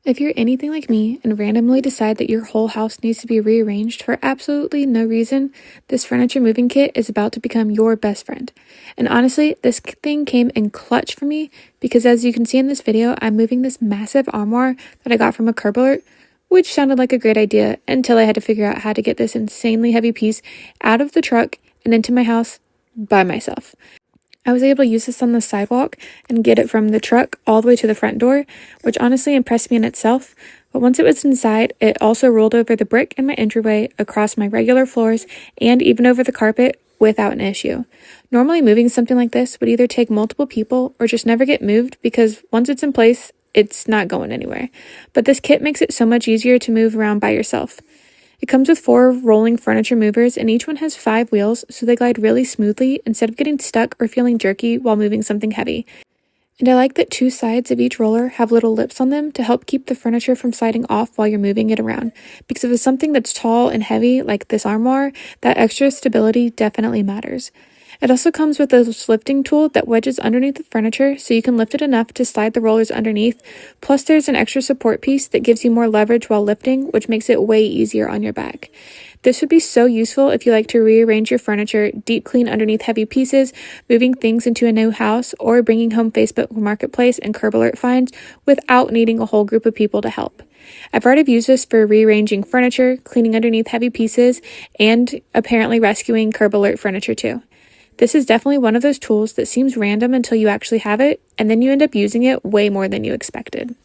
If you're anything like me and randomly decide that your whole house needs to be rearranged for absolutely no reason, this furniture moving kit is about to become your best friend. And honestly, this thing came in clutch for me because as you can see in this video, I'm moving this massive armoire that I got from a Curb Alert, which sounded like a great idea until I had to figure out how to get this insanely heavy piece out of the truck and into my house by myself. I was able to use this on the sidewalk and get it from the truck all the way to the front door, which honestly impressed me in itself. But once it was inside, it also rolled over the brick in my entryway, across my regular floors, and even over the carpet without an issue. Normally, moving something like this would either take multiple people or just never get moved because once it's in place, it's not going anywhere. But this kit makes it so much easier to move around by yourself. It comes with 4 rolling furniture movers and each one has 5 wheels, so they glide really smoothly instead of getting stuck or feeling jerky while moving something heavy. And I like that 2 sides of each roller have little lips on them to help keep the furniture from sliding off while you're moving it around. Because if it's something that's tall and heavy, like this armoire, that extra stability definitely matters. It also comes with a lifting tool that wedges underneath the furniture so you can lift it enough to slide the rollers underneath. Plus there's an extra support piece that gives you more leverage while lifting, which makes it way easier on your back. This would be so useful if you like to rearrange your furniture, deep clean underneath heavy pieces, moving things into a new house, or bringing home Facebook Marketplace and Curb Alert finds without needing a whole group of people to help. I've already used this for rearranging furniture, cleaning underneath heavy pieces, and apparently rescuing Curb Alert furniture too. This is definitely one of those tools that seems random until you actually have it, and then you end up using it way more than you expected.